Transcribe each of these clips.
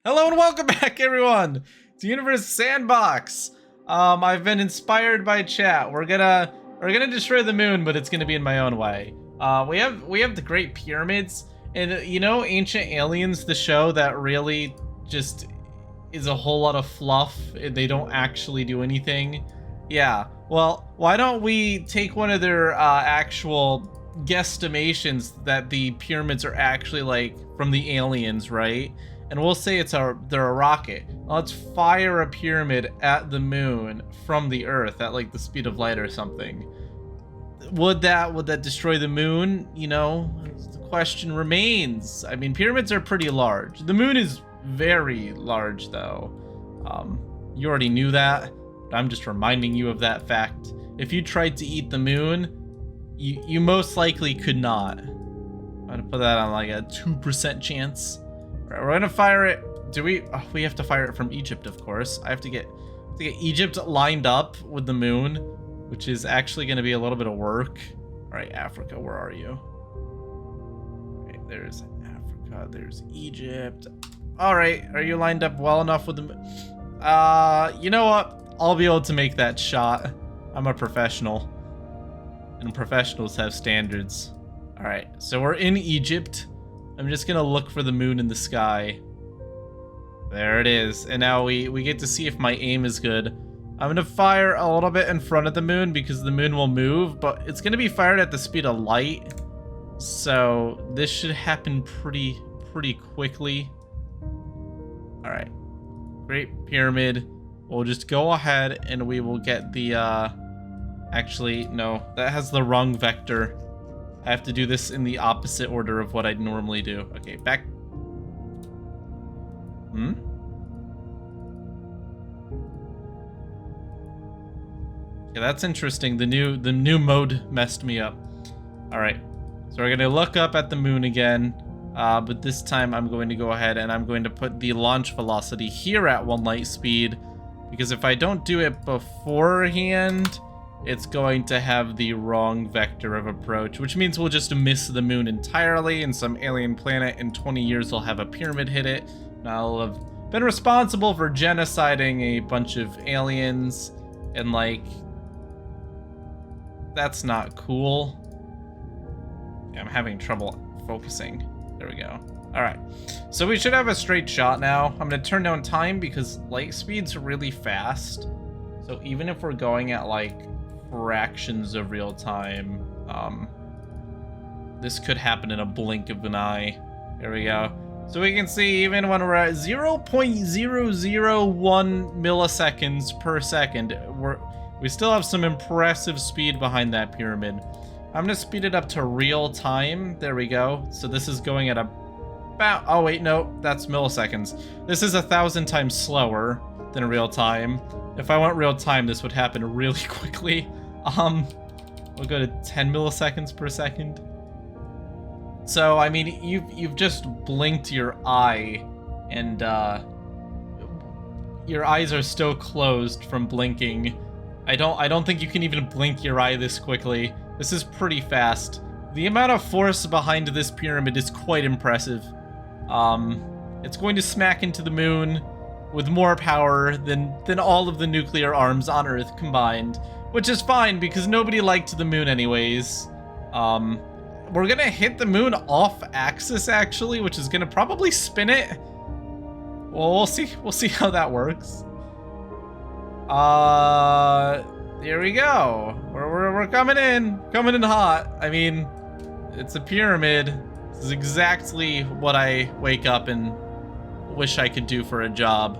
Hello and welcome back, everyone, to Universe Sandbox. I've been inspired by chat. We're gonna destroy the moon, but it's gonna be in my own way. We have the Great Pyramids, and you know, Ancient Aliens, the show that really just is a whole lot of fluff. They don't actually do anything. Yeah. Well, why don't we take one of their actual guesstimations that the pyramids are actually like from the aliens, right? And we'll say they're a rocket. Let's fire a pyramid at the moon from the Earth at like the speed of light or something. Would that destroy the moon? You know, the question remains. I mean, pyramids are pretty large. The moon is very large, though. You already knew that, but I'm just reminding you of that fact. If you tried to eat the moon, you most likely could not. I'm gonna put that on like a 2% chance. Alright, we're gonna fire it. Do we? Oh, we have to fire it from Egypt, of course. I have to get Egypt lined up with the moon, which is actually gonna be a little bit of work. Alright, Africa, where are you? Alright, there's Africa, there's Egypt. Alright, are you lined up well enough with the moon? You know what? I'll be able to make that shot. I'm a professional. And professionals have standards. Alright, so we're in Egypt. I'm just gonna look for the moon in the sky. There it is. And now we get to see if my aim is good. I'm gonna fire a little bit in front of the moon because the moon will move, but it's gonna be fired at the speed of light. So this should happen pretty quickly. Alright. Great Pyramid. We'll just go ahead and we will get the actually, no, that has the wrong vector. I have to do this in the opposite order of what I'd normally do. Okay, back. Okay, that's interesting. The new mode messed me up. All right, so we're gonna look up at the moon again, but this time I'm going to go ahead and I'm going to put the launch velocity here at 1 light speed, because if I don't do it beforehand, it's going to have the wrong vector of approach, which means we'll just miss the moon entirely, and some alien planet in 20 years will have a pyramid hit it, and I'll have been responsible for genociding a bunch of aliens, and like, that's not cool. Yeah, I'm having trouble focusing. There we go. All right, so we should have a straight shot now. I'm gonna turn down time because light speed's really fast. So even if we're going at like fractions of real time, this could happen in a blink of an eye. There we go. So we can see even when we're at 0.001 milliseconds per second, we still have some impressive speed behind that pyramid. I'm gonna speed it up to real time. There we go. So this is going at about, oh wait, no, that's milliseconds. This is 1,000 times slower than real time. If I went real time, this would happen really quickly. We'll go to 10 milliseconds per second. So I mean, you've just blinked your eye, and your eyes are still closed from blinking. I don't think you can even blink your eye this quickly. This is pretty fast. The amount of force behind this pyramid is quite impressive. It's going to smack into the moon with more power than all of the nuclear arms on Earth combined, which is fine because nobody liked the moon anyways. We're gonna hit the moon off axis actually, which is gonna probably spin it. Well, we'll see how that works. Here we go. We're coming in hot. I mean, it's a pyramid. This is exactly what I wake up and wish I could do for a job.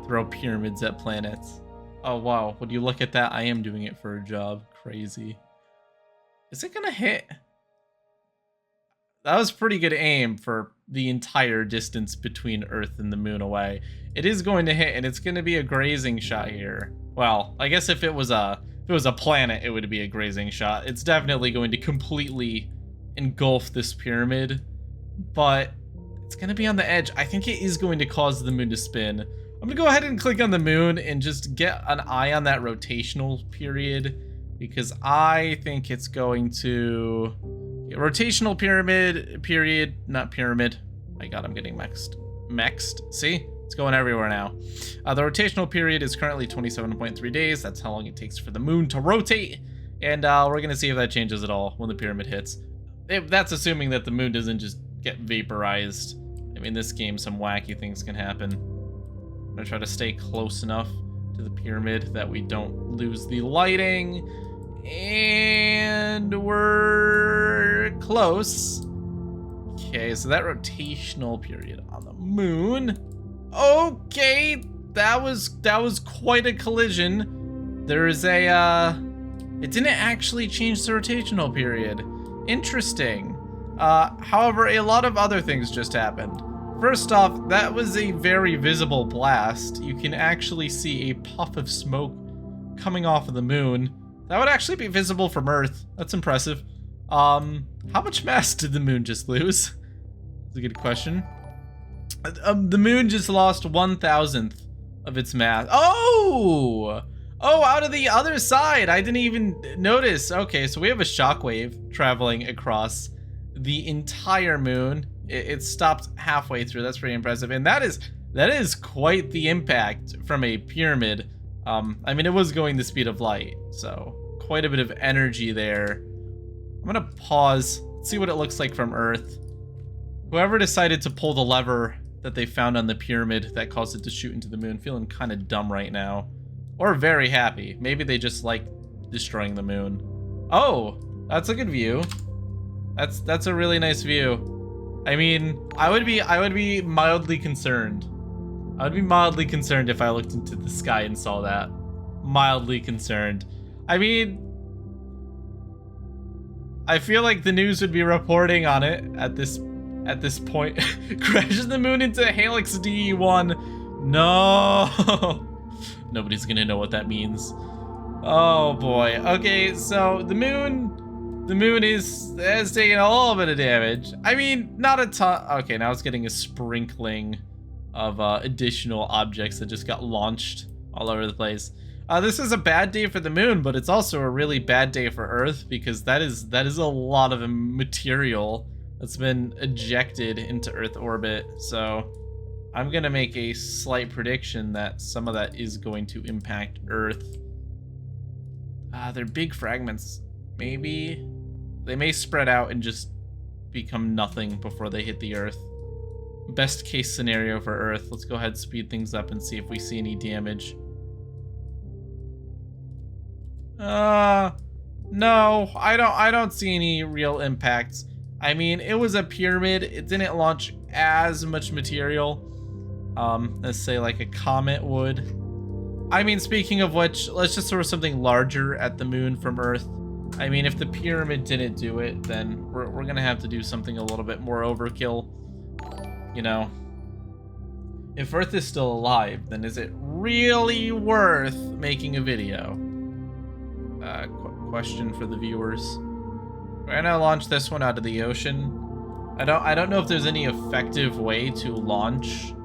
Throw pyramids at planets. Oh wow, would you look at that? I am doing it for a job. Crazy. Is it gonna hit? That was pretty good aim for the entire distance between Earth and the moon away. It is going to hit, and it's going to be a grazing shot here. Well, I guess if it was a planet, it would be a grazing shot. It's definitely going to completely engulf this pyramid, but it's going to be on the edge. I think it is going to cause the moon to spin. I'm going to go ahead and click on the moon and just get an eye on that rotational period, because I think it's going to... rotational period, not pyramid. My god, I'm getting mexed. See? It's It's going everywhere now. The rotational period is currently 27.3 days. That's how long it takes for the moon to rotate. And we're going to see if that changes at all when the pyramid hits. That's assuming that the moon doesn't just get vaporized. I mean, this game, some wacky things can happen. I'm going to try to stay close enough to the pyramid that we don't lose the lighting. And we're close. Okay, so that rotational period on the moon. Okay, that was quite a collision. There's a it didn't actually change the rotational period. Interesting. However, a lot of other things just happened. First off, that was a very visible blast. You can actually see a puff of smoke coming off of the moon. That would actually be visible from Earth. That's impressive. How much mass did the moon just lose? That's a good question. The moon just lost 1/1000th of its mass. Oh! Oh, out of the other side. I didn't even notice. Okay, so we have a shockwave traveling across the entire moon. It stopped halfway through. That's pretty impressive. And that is quite the impact from a pyramid. I mean, it was going the speed of light, so quite a bit of energy there. I'm gonna pause, see what it looks like from Earth. Whoever decided to pull the lever that they found on the pyramid that caused it to shoot into the moon, feeling kind of dumb right now. Or very happy. Maybe they just like destroying the moon. Oh, that's a good view. That's a really nice view. I mean, I would be mildly concerned. I would be mildly concerned if I looked into the sky and saw that. Mildly concerned. I mean, I feel like the news would be reporting on it at this point. Crashes the moon into Helix D1. No. Nobody's gonna know what that means. Oh boy. Okay, so the moon has taken a little bit of damage. I mean, not a ton. Okay, now it's getting a sprinkling of additional objects that just got launched all over the place. This is a bad day for the moon, but it's also a really bad day for Earth because that is a lot of material that's been ejected into Earth orbit. So I'm gonna make a slight prediction that some of that is going to impact Earth. They're big fragments. Maybe they may spread out and just become nothing before they hit the Earth. Best case scenario for Earth. Let's go ahead and speed things up and see if we see any damage. No, I don't see any real impacts. I mean, it was a pyramid. It didn't launch as much material. Let's say like a comet would. I mean, speaking of which, let's just throw something larger at the moon from Earth. I mean, if the pyramid didn't do it, then we're gonna have to do something a little bit more overkill. You know, if Earth is still alive, then is it really worth making a video? Question for the viewers. We're gonna launch this one out of the ocean. I don't know if there's any effective way to launch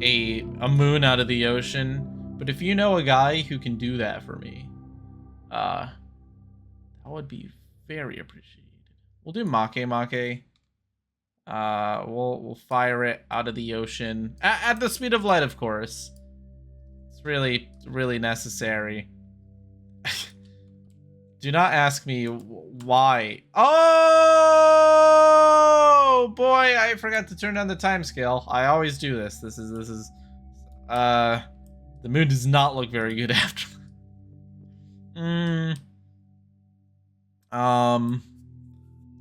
a moon out of the ocean, but if you know a guy who can do that for me, that would be very appreciated. We'll do Make. We'll fire it out of the ocean at the speed of light, of course. It's really necessary. Do not ask me why. Oh boy, I forgot to turn down the time scale. I always do this. This is the moon does not look very good after.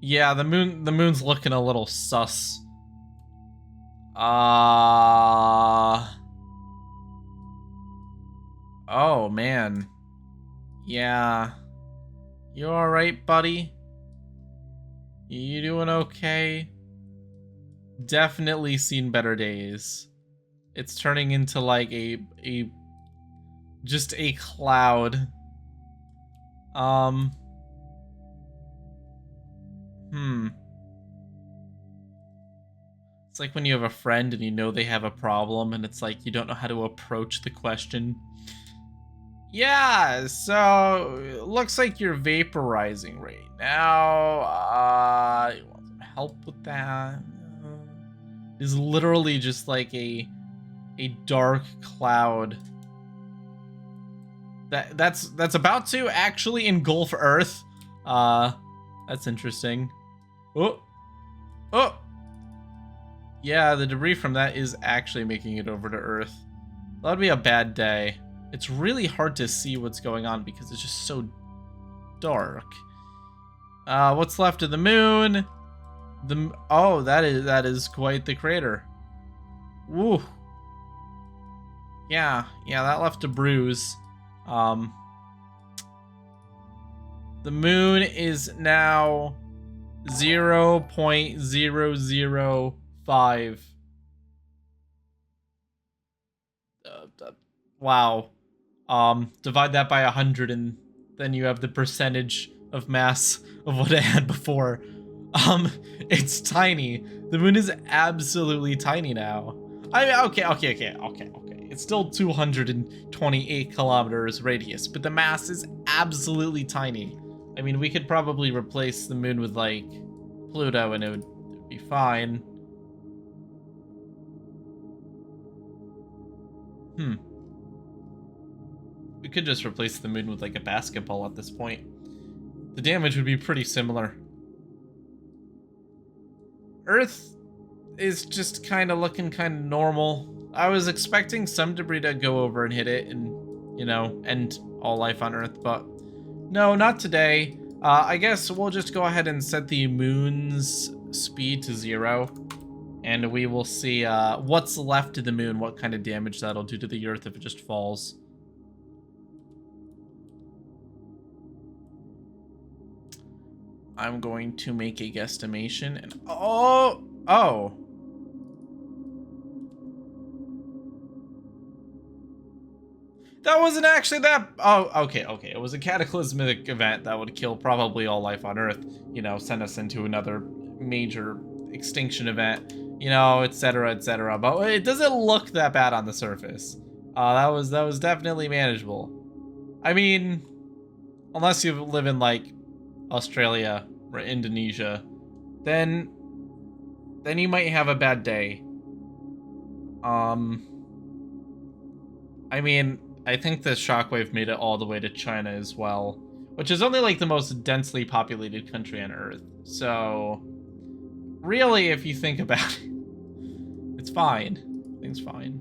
Yeah, the moon's looking a little sus. Oh man. Yeah. You alright, buddy? You doing okay? Definitely seen better days. It's turning into like just a cloud. It's like when you have a friend and you know they have a problem and it's like you don't know how to approach the question. Yeah, so it looks like you're vaporizing right now. You want some help with that? It's literally just like a A dark cloud. That's about to actually engulf Earth. That's interesting. Oh. Oh. Yeah, the debris from that is actually making it over to Earth. That would be a bad day. It's really hard to see what's going on because it's just so dark. What's left of the moon? Oh, that is quite the crater. Woo. Yeah, that left a bruise. The moon is now 0.005. Wow. Divide that by 100 and then you have the percentage of mass of what it had before. It's tiny. The moon is absolutely tiny now. I mean, okay. It's still 228 kilometers radius, but the mass is absolutely tiny. I mean, we could probably replace the moon with, like, Pluto and it would be fine. We could just replace the moon with, like, a basketball at this point. The damage would be pretty similar. Earth is just kind of looking kind of normal. I was expecting some debris to go over and hit it and, you know, end all life on Earth, but no, not today. I guess we'll just go ahead and set the moon's speed to 0, and we will see what's left of the moon, what kind of damage that'll do to the Earth if it just falls. I'm going to make a guesstimation, and oh. That wasn't actually that. Oh, okay. It was a cataclysmic event that would kill probably all life on Earth. You know, send us into another major extinction event. You know, etc., etc. But it doesn't look that bad on the surface. That was definitely manageable. I mean, unless you live in like Australia or Indonesia, then you might have a bad day. I mean, I think the shockwave made it all the way to China as well, which is only like the most densely populated country on Earth. So, really, if you think about it, it's fine. Things fine.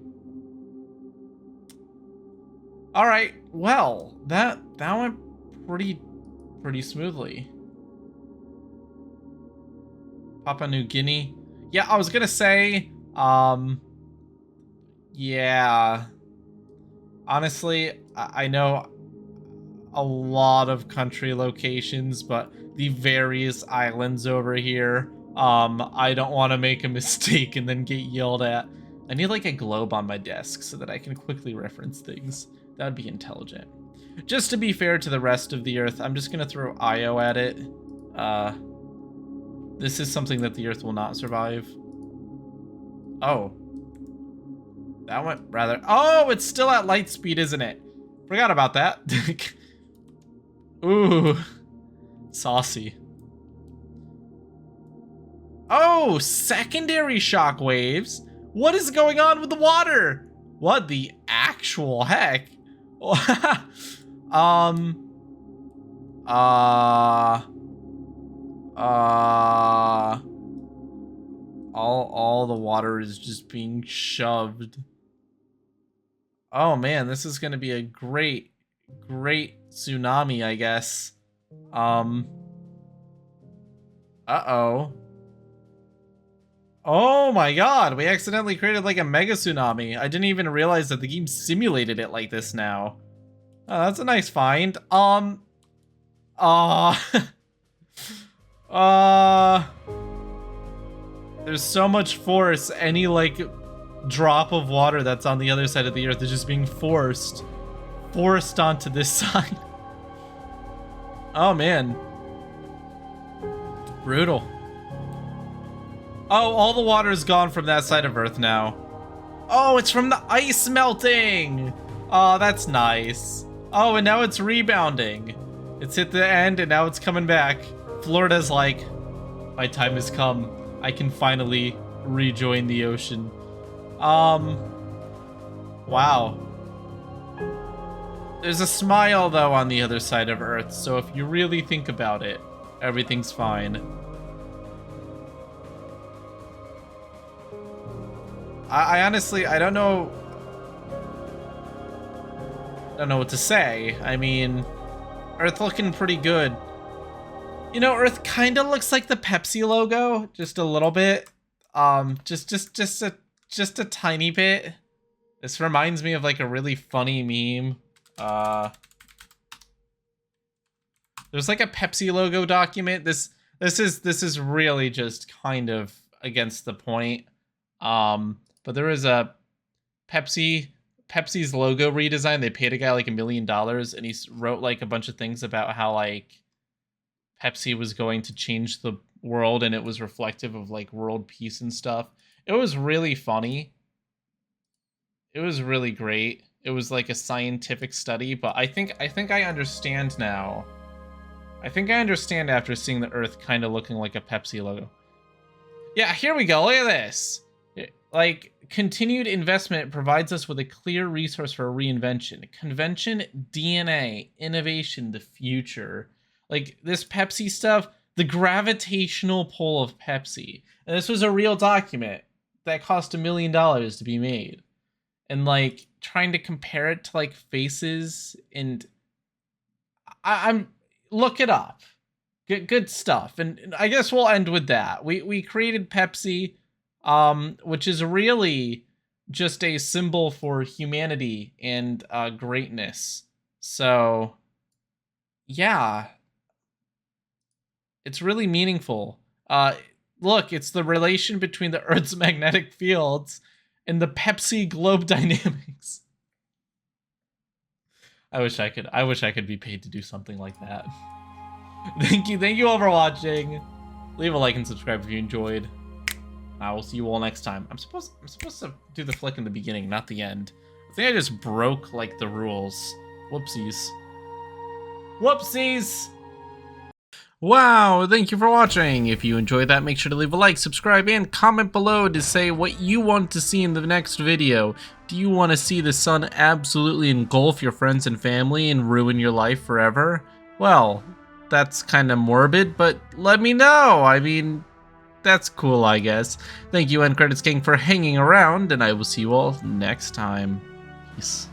All right. Well, that went pretty smoothly. Papua New Guinea. Yeah, I was gonna say, yeah. Honestly, I know a lot of country locations, but the various islands over here, I don't want to make a mistake and then get yelled at. I need like a globe on my desk so that I can quickly reference things. That would be intelligent. Just to be fair to the rest of the Earth, I'm just going to throw Io at it. This is something that the Earth will not survive. Oh. That went rather... Oh, it's still at light speed, isn't it? Forgot about that. Ooh. Saucy. Oh, secondary shockwaves? What is going on with the water? What the actual heck? All the water is just being shoved. Oh man, this is gonna be a great tsunami, I guess. Uh-oh. Oh my god, we accidentally created like a mega tsunami. I didn't even realize that the game simulated it like this now. Oh, that's a nice find. There's so much force, any like drop of water that's on the other side of the Earth is just being forced onto this side. Oh man. Brutal. Oh, all the water is gone from that side of Earth now. Oh, it's from the ice melting. Oh, that's nice. Oh, and now it's rebounding. It's hit the end and now it's coming back. Florida's like, my time has come. I can finally rejoin the ocean. Wow. There's a smile, though, on the other side of Earth, so if you really think about it, everything's fine. I honestly, I don't know what to say. I mean, Earth looking pretty good. You know, Earth kind of looks like the Pepsi logo, just a little bit. Just a tiny bit. This reminds me of like a really funny meme. There's like a Pepsi logo document. This is really just kind of against the point. But there is a Pepsi's logo redesign. They paid a guy like $1 million, and he wrote like a bunch of things about how like Pepsi was going to change the world, and it was reflective of like world peace and stuff. It was really funny. It was really great. It was like a scientific study, but I think I understand now. I think I understand after seeing the Earth kind of looking like a Pepsi logo. Yeah, here we go. Look at this. Like, continued investment provides us with a clear resource for reinvention. Convention, DNA, innovation, the future. Like, this Pepsi stuff, the gravitational pull of Pepsi. And this was a real document that cost $1 million to be made. And, like, trying to compare it to, like, faces and... I'm... Look it up. Good stuff. And I guess we'll end with that. We created Pepsi, which is really just a symbol for humanity and greatness. So, yeah. It's really meaningful. Look, it's the relation between the Earth's magnetic fields and the Pepsi globe dynamics. I wish I could be paid to do something like that. Thank you all for watching. Leave a like and subscribe if you enjoyed. I will see you all next time. I'm supposed to do the flick in the beginning, not the end. I think I just broke like the rules. Whoopsies. Whoopsies! Wow, thank you for watching. If you enjoyed that, make sure to leave a like, subscribe, and comment below to say what you want to see in the next video. Do you want to see the sun absolutely engulf your friends and family and ruin your life forever? Well, that's kind of morbid, but let me know. I mean, that's cool, I guess. Thank you, End Credits King, for hanging around, and I will see you all next time. Peace.